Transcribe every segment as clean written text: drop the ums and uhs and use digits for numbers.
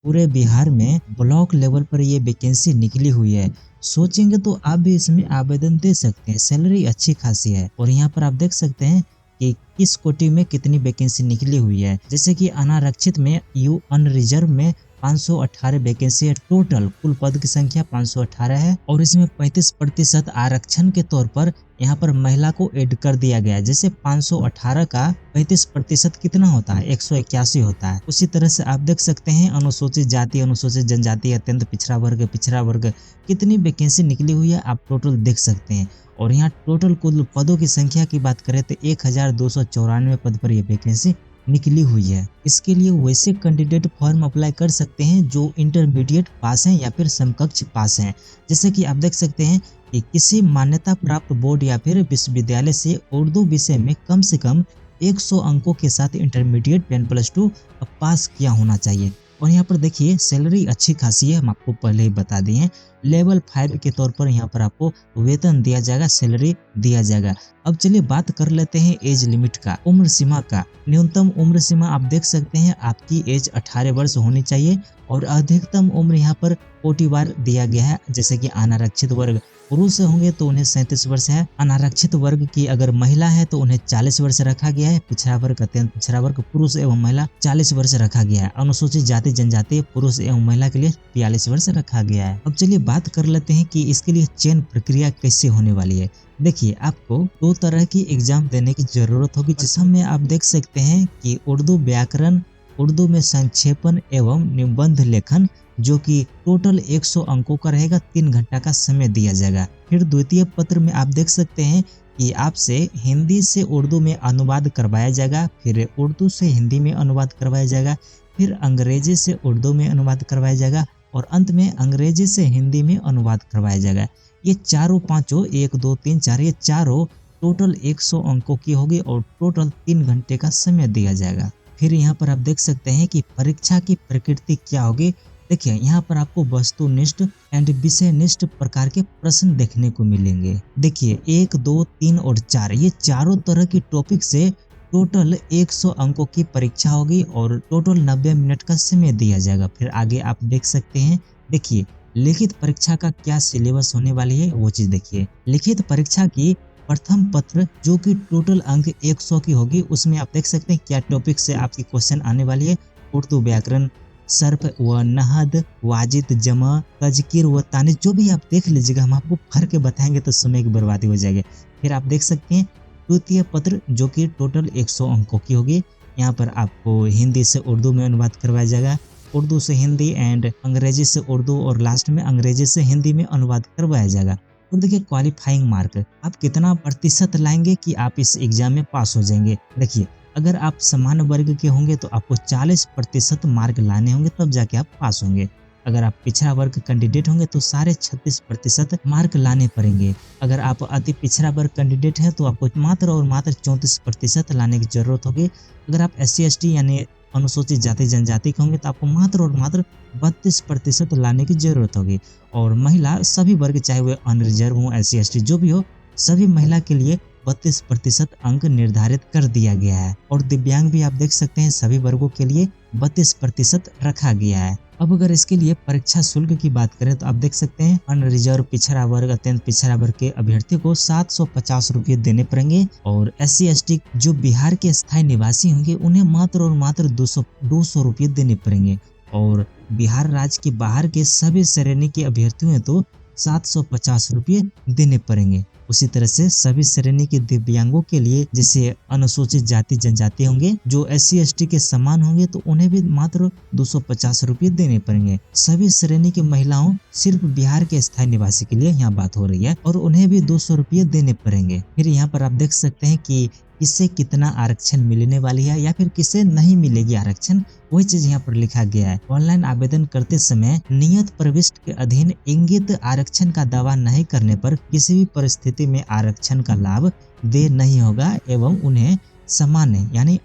पूरे बिहार में block level पर ये वैकेंसी निकली हुई है। सोचेंगे तो आप भी इसमें आवेदन दे सकते हैं। सैलरी अच्छी खासी है और यहाँ पर आप देख सकते हैं कि किस कोटि में कितनी वैकेंसी निकली हुई है। जैसे कि अनारक्षित में यू अनरिजर्व में 518 वैकेंसी है। टोटल कुल पद की संख्या 518 है और इसमें 35% आरक्षण के तौर पर यहाँ पर महिला को ऐड कर दिया गया है। जैसे 518 का 35% कितना होता है, 181 होता है। उसी तरह से आप देख सकते हैं अनुसूचित जाति, अनुसूचित जनजाति, अत्यंत पिछड़ा वर्ग कितनी वैकेंसी निकली हुई है आप टोटल देख सकते हैं। और यहाँ टोटल कुल पदों की संख्या की बात करें तो 1294 पद पर यह वैकेंसी निकली हुई है। इसके लिए वैसे कैंडिडेट फॉर्म अप्लाई कर सकते हैं जो इंटरमीडिएट पास हैं या फिर समकक्ष पास हैं। जैसे कि आप देख सकते हैं कि किसी मान्यता प्राप्त बोर्ड या फिर विश्वविद्यालय से उर्दू विषय में कम से कम 100 अंकों के साथ इंटरमीडिएट 10+2 पास किया होना चाहिए। और यहाँ पर देखिए सैलरी अच्छी खासी है, हम आपको पहले ही बता दिए हैं। लेवल 5 के तौर पर यहाँ पर आपको वेतन दिया जाएगा, सैलरी दिया जाएगा। अब चलिए बात कर लेते हैं एज लिमिट का, उम्र सीमा का। न्यूनतम उम्र सीमा आप देख सकते हैं आपकी एज 18 वर्ष होनी चाहिए और अधिकतम उम्र यहाँ पर कोटिवार दिया गया है। जैसे कि अनारक्षित वर्ग पुरुष होंगे तो उन्हें 37 वर्ष है, अनारक्षित वर्ग की अगर महिला है तो उन्हें 40 वर्ष रखा गया है, पिछड़ा वर्ग अत्यंत पिछड़ा वर्ग पुरुष एवं महिला 40 वर्ष रखा गया है, अनुसूचित जाति जनजाति पुरुष एवं महिला के लिए 42 वर्ष रखा गया है। अब चलिए बात कर लेते हैं कि इसके लिए चयन प्रक्रिया कैसे होने वाली है। देखिए आपको 2 तरह की एग्जाम देने की जरूरत होगी, जिसमें आप देख सकते हैं कि उर्दू व्याकरण, उर्दू में संक्षेपण एवं निबंध लेखन, जो कि टोटल 100 अंकों का रहेगा। 3 घंटा का समय दिया जाएगा। फिर द्वितीय पत्र में आप देख सकते हैं कि आपसे हिंदी से उर्दू में अनुवाद करवाया जाएगा, फिर उर्दू से हिंदी में अनुवाद करवाया जाएगा, फिर अंग्रेजी से उर्दू में अनुवाद करवाया जाएगा और अंत में अंग्रेजी से हिंदी में अनुवाद करवाया जाएगा। ये चारों पांचों 1 2 3 4 ये चारों टोटल 100 अंकों की होगी और टोटल 3 घंटे का समय दिया जाएगा। फिर यहाँ पर आप देख सकते हैं कि परीक्षा की प्रकृति क्या होगी। देखिए यहाँ पर आपको वस्तुनिष्ठ एंड विषयनिष्ठ प्रकार के प्रश्न देखने को मिलेंगे। देखिए 1 2 3 और 4 ये चारों तरह की टॉपिक से टोटल 100 अंकों की परीक्षा होगी और टोटल 90 मिनट का समय दिया जाएगा। फिर आगे आप देख सकते हैं, देखिए लिखित परीक्षा का क्या सिलेबस होने वाली है वो चीज देखिए। लिखित परीक्षा की प्रथम पत्र जो कि टोटल अंक 100 की होगी, उसमें आप देख सकते हैं क्या टॉपिक से आपकी क्वेश्चन आने वाली है। उर्दू व्याकरण, सर्फ व नहद, वाजिद जमा, तजकीर व तानीज, जो भी आप देख लीजिएगा, हम आपको भर के बताएंगे तो समय की बर्बादी हो जाएगी। फिर आप देख सकते हैं द्वितीय पत्र जो कि टोटल 100 अंकों की होगी। यहाँ पर आपको हिंदी से उर्दू में अनुवाद करवाया जाएगा, उर्दू से हिंदी एंड अंग्रेजी से उर्दू और लास्ट में अंग्रेजी से हिंदी में अनुवाद करवाया जाएगा। और देखिए क्वालिफाइंग मार्क आप कितना प्रतिशत लाएंगे कि आप इस एग्जाम में पास हो जाएंगे। देखिए अगर आप सामान्य वर्ग के होंगे तो आपको 40% मार्क लाने होंगे, तब जाके आप पास होंगे। अगर आप पिछड़ा वर्ग कैंडिडेट होंगे तो साढ़े 36% मार्क लाने पड़ेंगे। अगर आप अति पिछड़ा वर्ग कैंडिडेट हैं तो आपको मात्र और मात्र 34% लाने की जरूरत होगी। अगर आप SC ST यानी अनुसूचित जाति जनजाति के होंगे तो आपको मात्र और मात्र 32% लाने की जरूरत होगी। और महिला सभी वर्ग, चाहे वो अनरिजर्व हो, SC ST जो भी हो, सभी महिला के लिए 32% अंक निर्धारित कर दिया गया है। और दिव्यांग भी आप देख सकते हैं सभी वर्गों के लिए 32% रखा गया है। अब अगर इसके लिए परीक्षा शुल्क की बात करें तो आप देख सकते हैं अनरिजर्व, पिछड़ा वर्ग, अत्यंत पिछड़ा वर्ग के अभ्यर्थी को 750 रुपये देने पड़ेंगे और SC ST जो बिहार के स्थायी निवासी होंगे उन्हें मात्र और मात्र 200 रुपये देने पड़ेंगे। और बिहार राज्य के बाहर के सभी श्रेणी के अभ्यर्थियों तो 750 रुपये देने पड़ेंगे। उसी तरह से सभी श्रेणी के दिव्यांगों के लिए, जैसे अनुसूचित जाति जनजाति होंगे जो SC ST के समान होंगे, तो उन्हें भी मात्र 250 रुपये देने पड़ेंगे। सभी श्रेणी की महिलाओं, सिर्फ बिहार के स्थायी निवासी के लिए यहाँ बात हो रही है, और उन्हें भी 200 रुपये देने पड़ेंगे। फिर यहाँ पर आप देख सकते हैं कि किसे कितना आरक्षण मिलने वाली है या फिर किसे नहीं मिलेगी आरक्षण, वही चीज यहाँ पर लिखा गया है। ऑनलाइन आवेदन करते समय नियत प्रविष्टि के अधीन इंगित आरक्षण का दावा नहीं करने पर किसी भी परिस्थिति में आरक्षण का लाभ दे नहीं होगा एवं उन्हें सामान्य यानी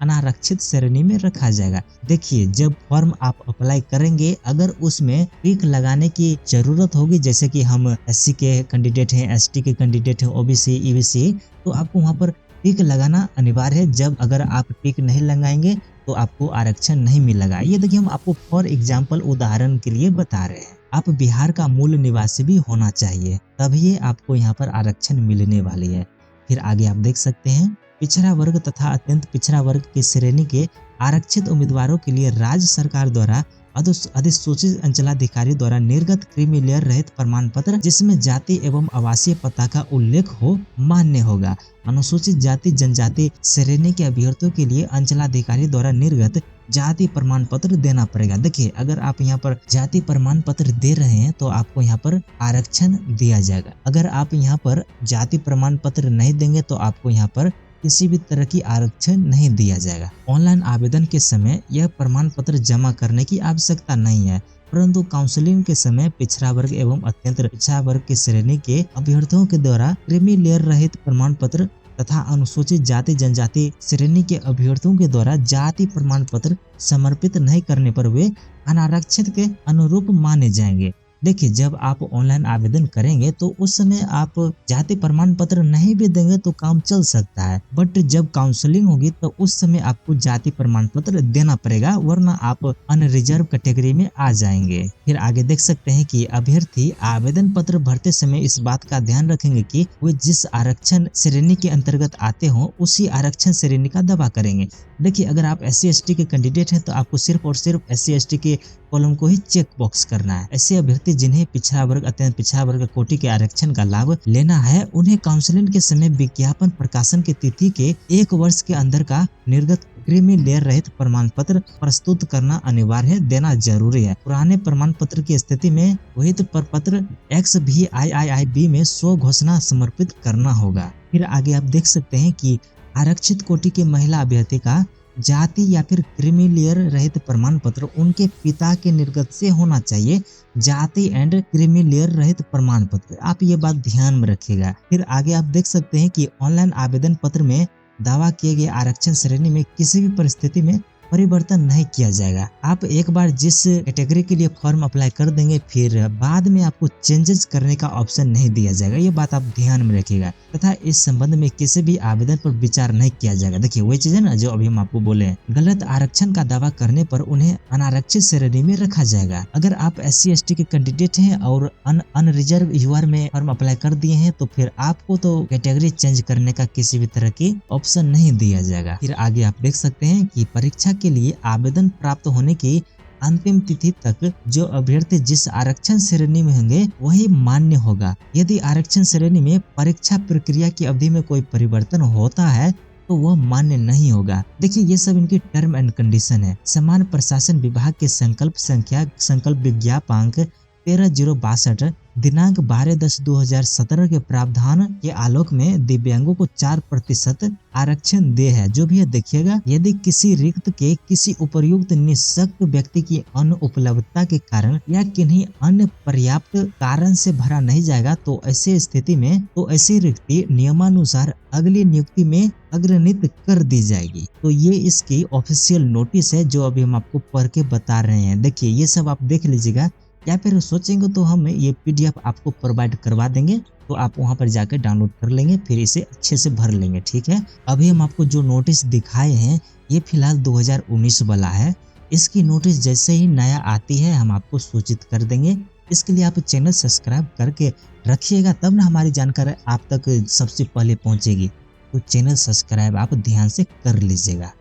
अनारक्षित श्रेणी में रखा जाएगा। देखिए जब फॉर्म आप अप्लाई करेंगे, अगर उसमें टिक लगाने की जरूरत होगी, जैसे कि हम SC के कैंडिडेट हैं, ST के कैंडिडेट हैं, OBC EBC, तो आपको वहाँ पर टिक लगाना अनिवार्य है। जब अगर आप टिक नहीं लगाएंगे तो आपको आरक्षण नहीं मिलेगा। ये देखिए हम आपको फॉर एग्जाम्पल उदाहरण के लिए बता रहे हैं। आप बिहार का मूल निवासी भी होना चाहिए, तभी आपको यहाँ पर आरक्षण मिलने वाली है। फिर आगे आप देख सकते हैं, पिछड़ा वर्ग तथा अत्यंत पिछड़ा वर्ग की श्रेणी के आरक्षित उम्मीदवारों के लिए राज्य सरकार द्वारा अधिसूचित अंचलाधिकारी द्वारा निर्गत क्रीमी लेयर रहित प्रमाण पत्र जिसमें जाति एवं आवासीय पता का उल्लेख हो मान्य होगा। अनुसूचित जाति जनजाति श्रेणी के अभ्यर्थियों के लिए अंचलाधिकारी द्वारा निर्गत जाति प्रमाण पत्र देना पड़ेगा। देखिए अगर आप यहाँ पर जाति प्रमाण पत्र दे रहे हैं तो आपको यहाँ पर आरक्षण दिया जाएगा। अगर आप यहाँ पर जाति प्रमाण पत्र नहीं देंगे तो आपको यहाँ पर किसी भी तरह की आरक्षण नहीं दिया जाएगा। ऑनलाइन आवेदन के समय यह प्रमाण पत्र जमा करने की आवश्यकता नहीं है, परंतु काउंसलिंग के समय पिछड़ा वर्ग एवं अत्यंत पिछड़ा वर्ग की श्रेणी के अभ्यर्थियों के द्वारा क्रीमी लेयर रहित प्रमाण पत्र तथा अनुसूचित जाति जनजाति श्रेणी के अभ्यर्थियों के द्वारा जाति प्रमाण पत्र समर्पित नहीं करने पर वे अनारक्षित के अनुरूप माने जाएंगे। देखिए जब आप ऑनलाइन आवेदन करेंगे तो उस समय आप जाति प्रमाण पत्र नहीं भी देंगे तो काम चल सकता है, बट जब काउंसलिंग होगी तो उस समय आपको जाति प्रमाण पत्र देना पड़ेगा, वरना आप अनरिजर्व कैटेगरी में आ जाएंगे। फिर आगे देख सकते हैं कि अभ्यर्थी आवेदन पत्र भरते समय इस बात का ध्यान रखेंगे कि वे जिस आरक्षण श्रेणी के अंतर्गत आते हों उसी आरक्षण श्रेणी का दावा करेंगे। देखिए अगर आप SC/ST के कैंडिडेट हैं तो आपको सिर्फ और सिर्फ SC/ST के कॉलम को ही चेक बॉक्स करना है। ऐसे अभ्यर्थी जिन्हें पिछड़ा वर्ग अत्यंत पिछड़ा वर्ग कोटि के आरक्षण का लाभ लेना है उन्हें काउंसलिंग के समय विज्ञापन प्रकाशन की तिथि के 1 वर्ष के अंदर का निर्गत क्रीमी लेयर रहित प्रमाण पत्र प्रस्तुत करना अनिवार्य देना जरूरी है। पुराने प्रमाण पत्र की स्थिति में वही प्रपत्र XBIIIB में स्व घोषणा समर्पित करना होगा। फिर आगे आप देख सकते हैं कि आरक्षित कोटि के महिला अभ्यर्थी का जाति या फिर क्रीमी लेयर रहित प्रमाण पत्र उनके पिता के निर्गत से होना चाहिए। जाति एंड क्रीमी लेयर रहित प्रमाण पत्र, आप ये बात ध्यान में रखिएगा। फिर आगे आप देख सकते हैं कि ऑनलाइन आवेदन पत्र में दावा किए गए आरक्षण श्रेणी में किसी भी परिस्थिति में परिवर्तन नहीं किया जाएगा। आप एक बार जिस कैटेगरी के लिए फॉर्म अप्लाई कर देंगे फिर बाद में आपको चेंजेस करने का ऑप्शन नहीं दिया जाएगा, ये बात आप ध्यान में रखिएगा। तथा इस संबंध में किसी भी आवेदन पर विचार नहीं किया जाएगा। देखिए वही चीज है ना जो अभी हम आपको बोले हैं, गलत आरक्षण का दावा करने पर उन्हें अनारक्षित श्रेणी में रखा जाएगा। अगर आप SC/ST के कैंडिडेट हैं और अनरिजर्व यूआर में फॉर्म अप्लाई कर दिए हैं तो फिर आपको तो कैटेगरी चेंज करने का किसी भी तरह की ऑप्शन नहीं दिया जाएगा। फिर आगे आप देख सकते हैं कि परीक्षा के लिए आवेदन प्राप्त होने की अंतिम तिथि तक जो अभ्यर्थी जिस आरक्षण श्रेणी में होंगे वही मान्य होगा। यदि आरक्षण श्रेणी में परीक्षा प्रक्रिया की अवधि में कोई परिवर्तन होता है तो वह मान्य नहीं होगा। देखिए ये सब इनकी टर्म एंड कंडीशन है। समान प्रशासन विभाग के संकल्प विज्ञापांक 13/062 दिनांक 12/10/2017 के प्रावधान के आलोक में दिव्यांगों को 4% आरक्षण दे है। जो भी है देखिएगा, यदि किसी रिक्त के किसी उपर्युक्त निःशक्त व्यक्ति की अनुपलब्धता के कारण या किन्हीं अन्य पर्याप्त कारण से भरा नहीं जाएगा तो ऐसी रिक्ति नियमानुसार अगली नियुक्ति में अग्रणित कर दी जाएगी। तो ये इसकी ऑफिशियल नोटिस है जो अभी हम आपको पढ़ के बता रहे हैं। देखिए ये सब आप देख लीजिएगा, या फिर सोचेंगे तो हम ये PDF आपको प्रोवाइड करवा देंगे, तो आप वहां पर जाकर डाउनलोड कर लेंगे, फिर इसे अच्छे से भर लेंगे। ठीक है, अभी हम आपको जो नोटिस दिखाए हैं ये फिलहाल 2019 वाला है। इसकी नोटिस जैसे ही नया आती है हम आपको सूचित कर देंगे। इसके लिए आप चैनल सब्सक्राइब करके रखिएगा, तब ना हमारी जानकारी आप तक सबसे पहले पहुंचेगी। तो चैनल सब्सक्राइब आप ध्यान से कर लीजिएगा।